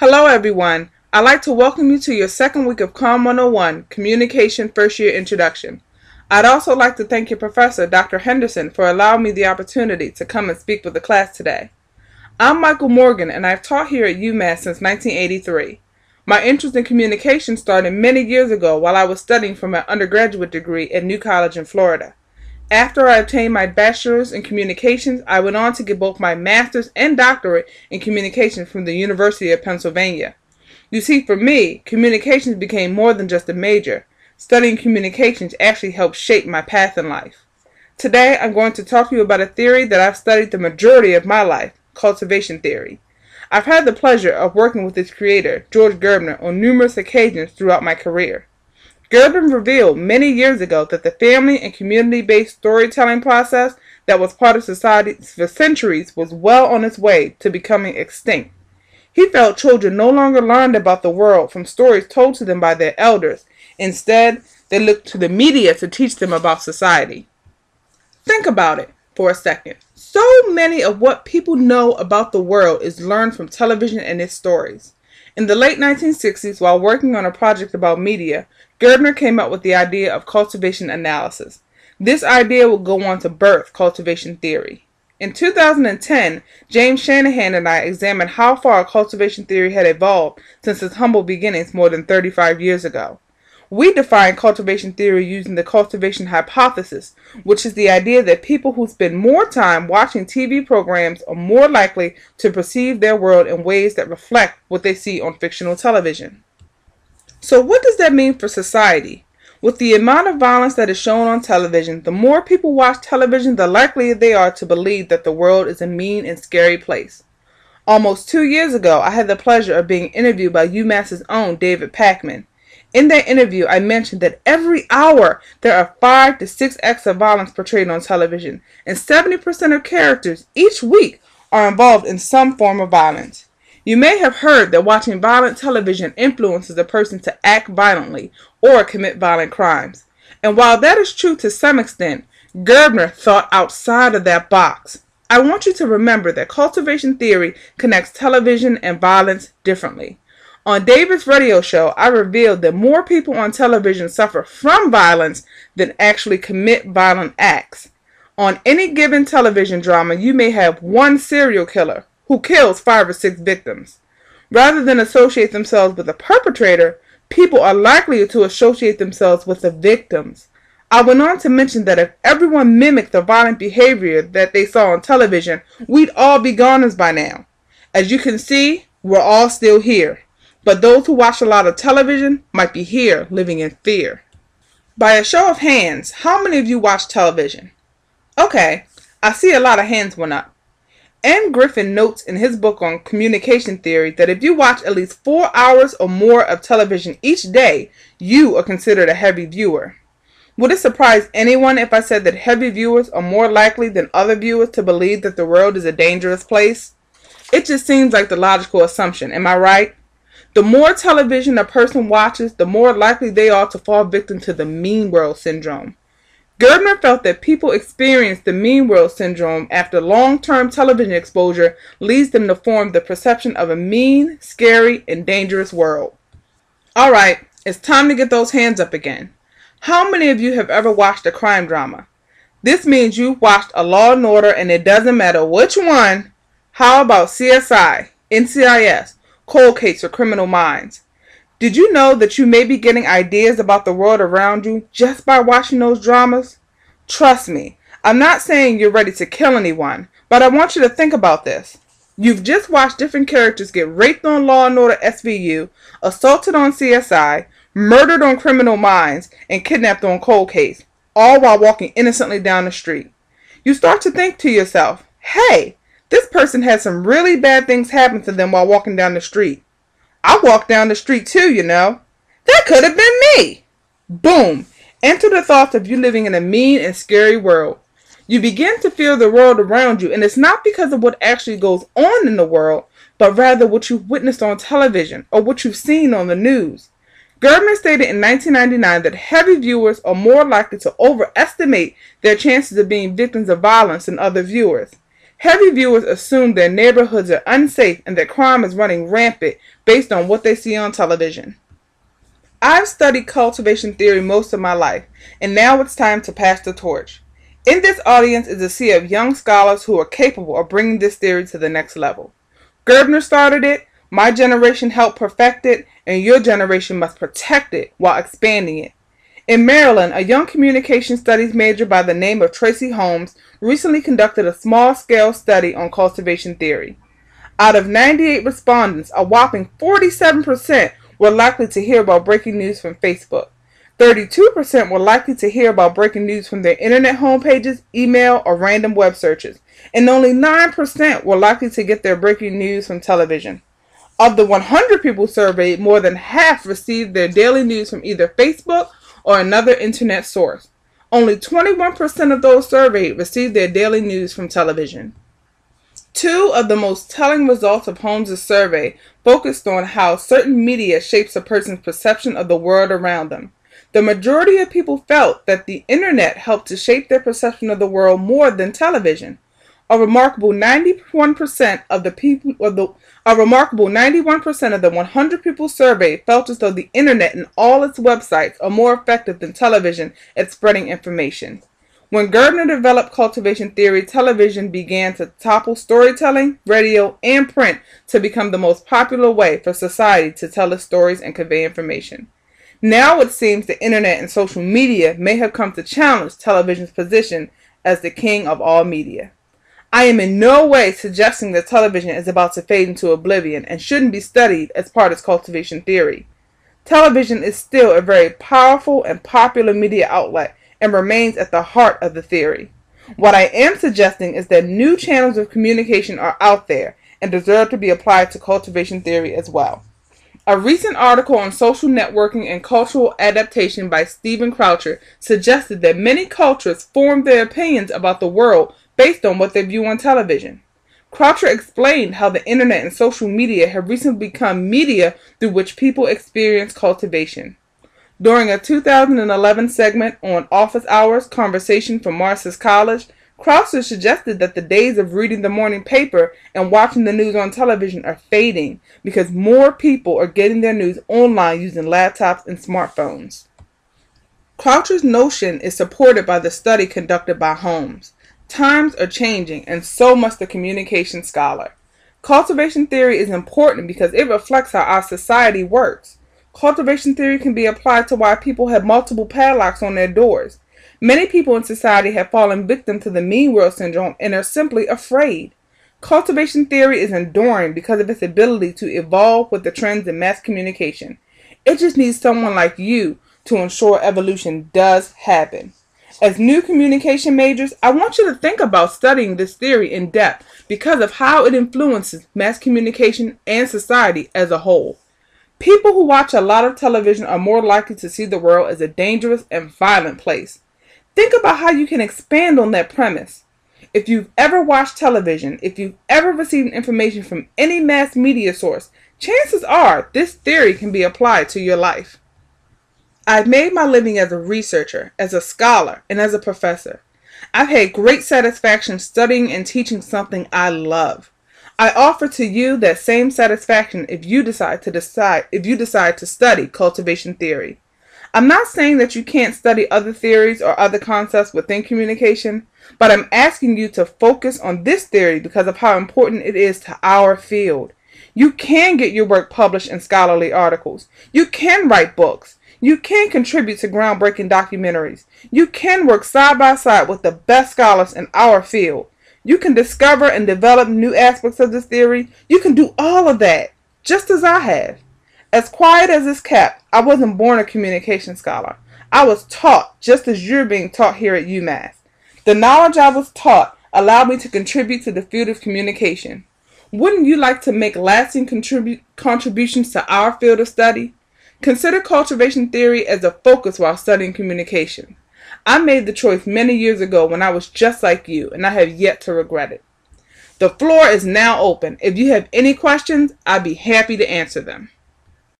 Hello everyone, I'd like to welcome you to your second week of COM 101, Communication First Year Introduction. I'd also like to thank your professor, Dr. Henderson, for allowing me the opportunity to come and speak with the class today. I'm Michael Morgan and I've taught here at UMass since 1983. My interest in communication started many years ago while I was studying for my undergraduate degree at New College in Florida. After I obtained my bachelor's in communications, I went on to get both my master's and doctorate in communication from the University of Pennsylvania. You see, for me, communications became more than just a major. Studying communications actually helped shape my path in life. Today, I'm going to talk to you about a theory that I've studied the majority of my life, cultivation theory. I've had the pleasure of working with its creator, George Gerbner, on numerous occasions throughout my career. Gerbner revealed many years ago that the family and community-based storytelling process that was part of society for centuries was well on its way to becoming extinct. He felt children no longer learned about the world from stories told to them by their elders. Instead, they looked to the media to teach them about society. Think about it for a second. So many of what people know about the world is learned from television and its stories. In the late 1960s, while working on a project about media, Gerbner came up with the idea of cultivation analysis. This idea would go on to birth cultivation theory. In 2010, James Shanahan and I examined how far cultivation theory had evolved since its humble beginnings more than 35 years ago. We define cultivation theory using the cultivation hypothesis, which is the idea that people who spend more time watching TV programs are more likely to perceive their world in ways that reflect what they see on fictional television. So what does that mean for society? With the amount of violence that is shown on television, the more people watch television, the likelier they are to believe that the world is a mean and scary place. Almost 2 years ago, I had the pleasure of being interviewed by UMass's own David Pakman. In that interview, I mentioned that every hour there are 5 to 6 acts of violence portrayed on television, and 70% of characters each week are involved in some form of violence. You may have heard that watching violent television influences a person to act violently or commit violent crimes. And while that is true to some extent, Gerbner thought outside of that box. I want you to remember that cultivation theory connects television and violence differently. On David's radio show, I revealed that more people on television suffer from violence than actually commit violent acts. On any given television drama, you may have one serial killer who kills 5 or 6 victims. Rather than associate themselves with the perpetrator, people are likely to associate themselves with the victims. I went on to mention that if everyone mimicked the violent behavior that they saw on television, we'd all be goners by now. As you can see, we're all still here. But those who watch a lot of television might be here living in fear. By a show of hands, how many of you watch television? Okay, I see a lot of hands went up. Anne Griffin notes in his book on communication theory that if you watch at least 4 hours or more of television each day, you are considered a heavy viewer. Would it surprise anyone if I said that heavy viewers are more likely than other viewers to believe that the world is a dangerous place? It just seems like the logical assumption, am I right? The more television a person watches, the more likely they are to fall victim to the mean world syndrome. Gerbner felt that people experience the mean world syndrome after long-term television exposure leads them to form the perception of a mean, scary, and dangerous world. Alright, it's time to get those hands up again. How many of you have ever watched a crime drama? This means you've watched a Law and Order and it doesn't matter which one. How about CSI, NCIS, Cold Case, or Criminal Minds? Did you know that you may be getting ideas about the world around you just by watching those dramas? Trust me, I'm not saying you're ready to kill anyone, but I want you to think about this. You've just watched different characters get raped on Law and Order SVU, assaulted on CSI, murdered on Criminal Minds, and kidnapped on Cold Case, all while walking innocently down the street. You start to think to yourself, hey, this person had some really bad things happen to them while walking down the street. I walked down the street too, you know. That could have been me. Boom. Enter the thoughts of you living in a mean and scary world. You begin to fear the world around you, and it's not because of what actually goes on in the world, but rather what you've witnessed on television or what you've seen on the news. Gerbner stated in 1999 that heavy viewers are more likely to overestimate their chances of being victims of violence than other viewers. Heavy viewers assume their neighborhoods are unsafe and that crime is running rampant based on what they see on television. I've studied cultivation theory most of my life, and now it's time to pass the torch. In this audience is a sea of young scholars who are capable of bringing this theory to the next level. Gerbner started it, my generation helped perfect it, and your generation must protect it while expanding it. In Maryland, a young communication studies major by the name of Tracy Holmes recently conducted a small-scale study on cultivation theory. Out of 98 respondents, a whopping 47% were likely to hear about breaking news from Facebook. 32% were likely to hear about breaking news from their internet homepages, email, or random web searches, and only 9% were likely to get their breaking news from television. Of the 100 people surveyed, more than half received their daily news from either Facebook or another internet source. Only 21% of those surveyed received their daily news from television. Two of the most telling results of Holmes' survey focused on how certain media shapes a person's perception of the world around them. The majority of people felt that the internet helped to shape their perception of the world more than television. A remarkable 91% of the 100 people surveyed felt as though the internet and all its websites are more effective than television at spreading information. When Gerbner developed cultivation theory, television began to topple storytelling, radio, and print to become the most popular way for society to tell its stories and convey information. Now it seems the internet and social media may have come to challenge television's position as the king of all media. I am in no way suggesting that television is about to fade into oblivion and shouldn't be studied as part of cultivation theory. Television is still a very powerful and popular media outlet and remains at the heart of the theory. What I am suggesting is that new channels of communication are out there and deserve to be applied to cultivation theory as well. A recent article on social networking and cultural adaptation by Steven Croucher suggested that many cultures form their opinions about the world based on what they view on television. Croucher explained how the internet and social media have recently become media through which people experience cultivation. During a 2011 segment on Office Hours Conversation from Marcus College, Croucher suggested that the days of reading the morning paper and watching the news on television are fading because more people are getting their news online using laptops and smartphones. Croucher's notion is supported by the study conducted by Holmes. Times are changing, and so must the communication scholar. Cultivation theory is important because it reflects how our society works. Cultivation theory can be applied to why people have multiple padlocks on their doors. Many people in society have fallen victim to the mean world syndrome and are simply afraid. Cultivation theory is enduring because of its ability to evolve with the trends in mass communication. It just needs someone like you to ensure evolution does happen. As new communication majors, I want you to think about studying this theory in depth because of how it influences mass communication and society as a whole. People who watch a lot of television are more likely to see the world as a dangerous and violent place. Think about how you can expand on that premise. If you've ever watched television, if you've ever received information from any mass media source, chances are this theory can be applied to your life. I've made my living as a researcher, as a scholar, and as a professor. I've had great satisfaction studying and teaching something I love. I offer to you that same satisfaction if you decide to study cultivation theory. I'm not saying that you can't study other theories or other concepts within communication, but I'm asking you to focus on this theory because of how important it is to our field. You can get your work published in scholarly articles. You can write books. You can contribute to groundbreaking documentaries. You can work side by side with the best scholars in our field. You can discover and develop new aspects of this theory. You can do all of that, just as I have. As quiet as it's kept, I wasn't born a communication scholar. I was taught just as you're being taught here at UMass. The knowledge I was taught allowed me to contribute to the field of communication. Wouldn't you like to make lasting contributions to our field of study? Consider cultivation theory as a focus while studying communication. I made the choice many years ago when I was just like you, and I have yet to regret it. The floor is now open. If you have any questions, I'd be happy to answer them.